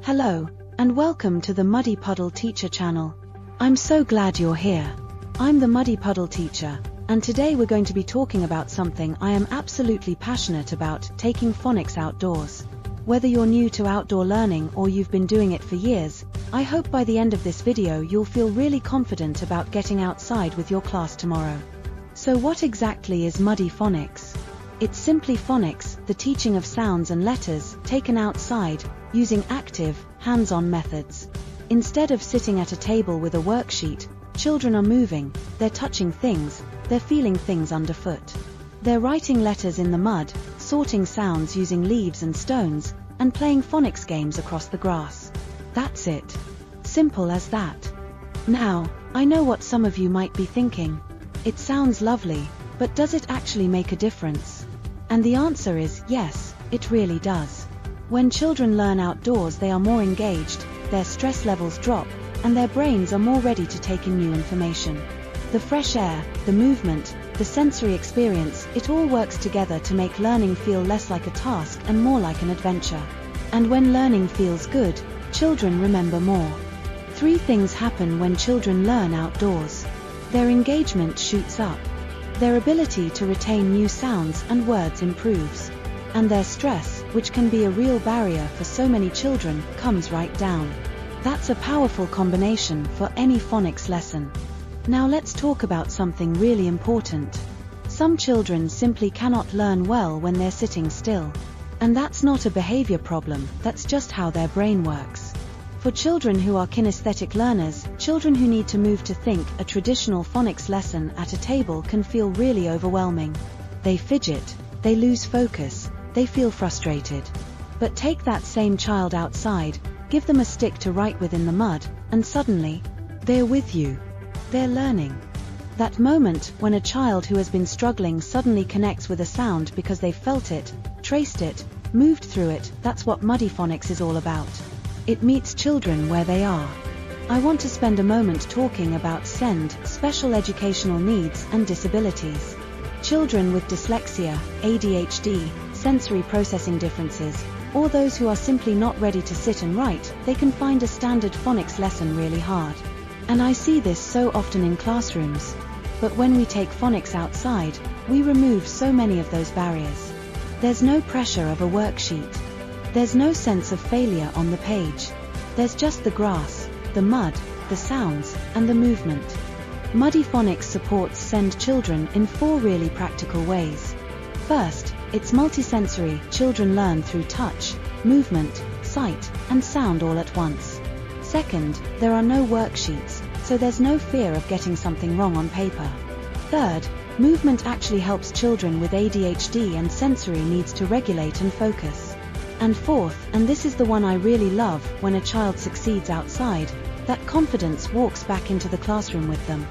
Hello, and welcome to the Muddy Puddle Teacher channel. I'm so glad you're here. I'm the Muddy Puddle Teacher, and today we're going to be talking about something I am absolutely passionate about, taking phonics outdoors. Whether you're new to outdoor learning or you've been doing it for years, I hope by the end of this video you'll feel really confident about getting outside with your class tomorrow. So what exactly is Muddy Phonics? It's simply phonics, the teaching of sounds and letters, taken outside, using active, hands-on methods. Instead of sitting at a table with a worksheet, children are moving, they're touching things, they're feeling things underfoot. They're writing letters in the mud, sorting sounds using leaves and stones, and playing phonics games across the grass. That's it. Simple as that. Now, I know what some of you might be thinking. It sounds lovely, but does it actually make a difference? And the answer is yes, it really does. When children learn outdoors, they are more engaged, their stress levels drop, and their brains are more ready to take in new information. The fresh air, the movement, the sensory experience, it all works together to make learning feel less like a task and more like an adventure. And when learning feels good, children remember more. 3 things happen when children learn outdoors. Their engagement shoots up. Their ability to retain new sounds and words improves. And their stress, which can be a real barrier for so many children, comes right down. That's a powerful combination for any phonics lesson. Now let's talk about something really important. Some children simply cannot learn well when they're sitting still. And that's not a behavior problem, that's just how their brain works. For children who are kinesthetic learners, children who need to move to think, a traditional phonics lesson at a table can feel really overwhelming. They fidget, they lose focus, they feel frustrated. But take that same child outside, give them a stick to write with in the mud, and suddenly, they're with you. They're learning. That moment when a child who has been struggling suddenly connects with a sound because they've felt it, traced it, moved through it, that's what Muddy Phonics is all about. It meets children where they are. I want to spend a moment talking about SEND, special educational needs and disabilities. Children with dyslexia, ADHD, sensory processing differences, or those who are simply not ready to sit and write, they can find a standard phonics lesson really hard. And I see this so often in classrooms. But when we take phonics outside, we remove so many of those barriers. There's no pressure of a worksheet. There's no sense of failure on the page. There's just the grass, the mud, the sounds, and the movement. Muddy Phonics supports SEND children in 4 really practical ways. First, it's multisensory. Children learn through touch, movement, sight, and sound all at once. Second, there are no worksheets, so there's no fear of getting something wrong on paper. Third, movement actually helps children with ADHD and sensory needs to regulate and focus. And fourth, and this is the one I really love, when a child succeeds outside, that confidence walks back into the classroom with them.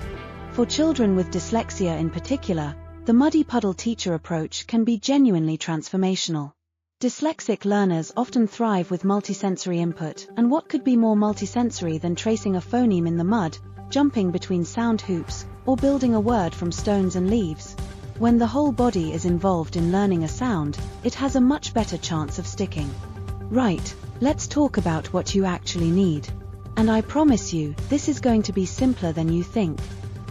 For children with dyslexia in particular, the Muddy Puddle Teacher approach can be genuinely transformational. Dyslexic learners often thrive with multisensory input, and what could be more multisensory than tracing a phoneme in the mud, jumping between sound hoops, or building a word from stones and leaves? When the whole body is involved in learning a sound, it has a much better chance of sticking. Right, let's talk about what you actually need. And I promise you, this is going to be simpler than you think.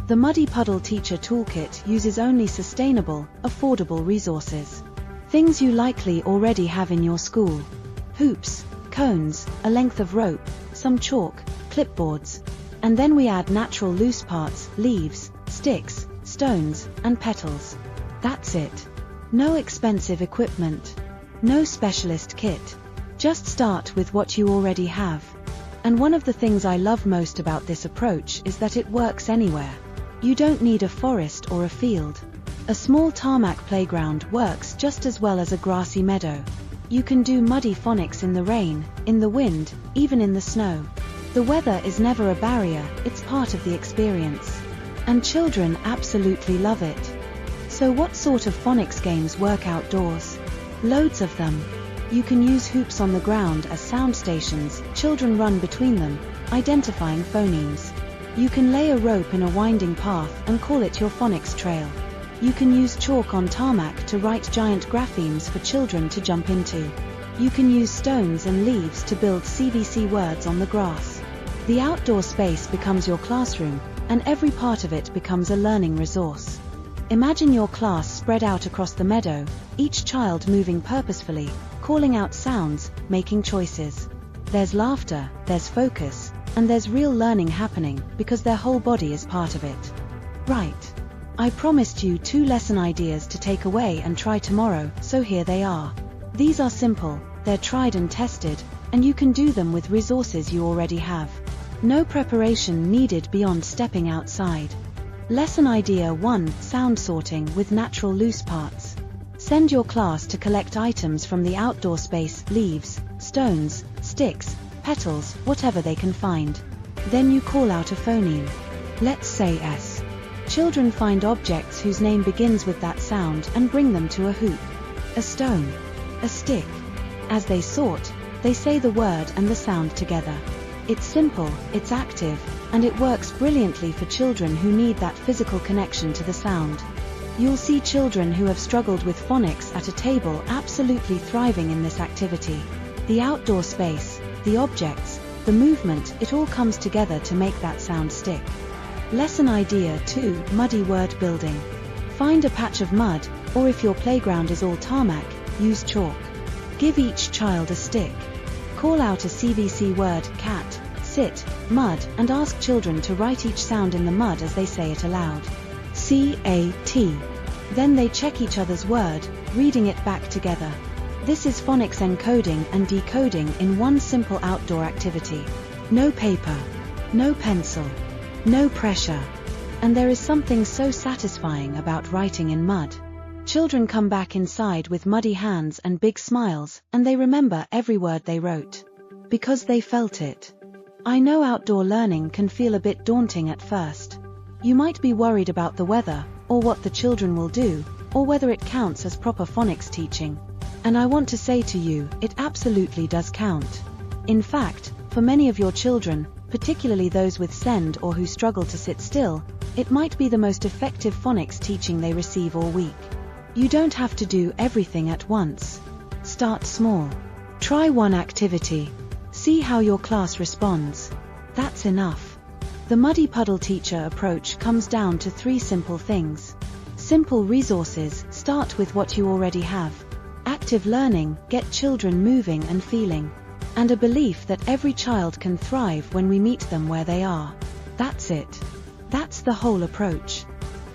The Muddy Puddle Teacher Toolkit uses only sustainable, affordable resources. Things you likely already have in your school. Hoops, cones, a length of rope, some chalk, clipboards. And then we add natural loose parts, leaves, sticks, stones, and petals. That's it. No expensive equipment. No specialist kit. Just start with what you already have. And one of the things I love most about this approach is that it works anywhere. You don't need a forest or a field. A small tarmac playground works just as well as a grassy meadow. You can do Muddy Phonics in the rain, in the wind, even in the snow. The weather is never a barrier, it's part of the experience. And children absolutely love it. So what sort of phonics games work outdoors? Loads of them. You can use hoops on the ground as sound stations, children run between them, identifying phonemes. You can lay a rope in a winding path and call it your phonics trail. You can use chalk on tarmac to write giant graphemes for children to jump into. You can use stones and leaves to build CVC words on the grass. The outdoor space becomes your classroom, and every part of it becomes a learning resource. Imagine your class spread out across the meadow, each child moving purposefully, calling out sounds, making choices. There's laughter, there's focus, and there's real learning happening because their whole body is part of it. Right. I promised you 2 lesson ideas to take away and try tomorrow, so here they are. These are simple, they're tried and tested, and you can do them with resources you already have. No preparation needed beyond stepping outside. Lesson idea 1: sound sorting with natural loose parts. Send your class to collect items from the outdoor space, leaves, stones, sticks, petals, whatever they can find. Then you call out a phoneme. Let's say S. Children find objects whose name begins with that sound and bring them to a hoop, a stone, a stick. As they sort, they say the word and the sound together. It's simple, it's active, and it works brilliantly for children who need that physical connection to the sound. You'll see children who have struggled with phonics at a table absolutely thriving in this activity. The outdoor space, the objects, the movement, it all comes together to make that sound stick. Lesson idea 2: muddy word building. Find a patch of mud, or if your playground is all tarmac, use chalk. Give each child a stick. Call out a CVC word, cat, sit, mud, and ask children to write each sound in the mud as they say it aloud. C-A-T. Then they check each other's word, reading it back together. This is phonics encoding and decoding in one simple outdoor activity. No paper, no pencil, no pressure. And there is something so satisfying about writing in mud. Children come back inside with muddy hands and big smiles, and they remember every word they wrote. Because they felt it. I know outdoor learning can feel a bit daunting at first. You might be worried about the weather, or what the children will do, or whether it counts as proper phonics teaching. And I want to say to you, it absolutely does count. In fact, for many of your children, particularly those with SEND or who struggle to sit still, it might be the most effective phonics teaching they receive all week. You don't have to do everything at once. Start small. Try one activity. See how your class responds. That's enough. The Muddy Puddle Teacher approach comes down to 3 simple things. Simple resources, start with what you already have. Active learning, get children moving and feeling. And a belief that every child can thrive when we meet them where they are. That's it. That's the whole approach.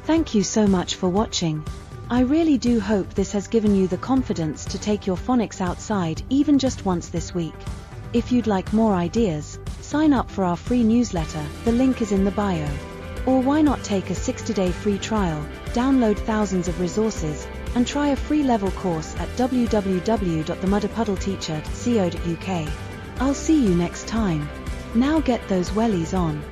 Thank you so much for watching. I really do hope this has given you the confidence to take your phonics outside even just once this week. If you'd like more ideas, sign up for our free newsletter, the link is in the bio. Or why not take a 60-day free trial, download thousands of resources, and try a free level course at www.themuddypuddleteacher.co.uk. I'll see you next time. Now get those wellies on.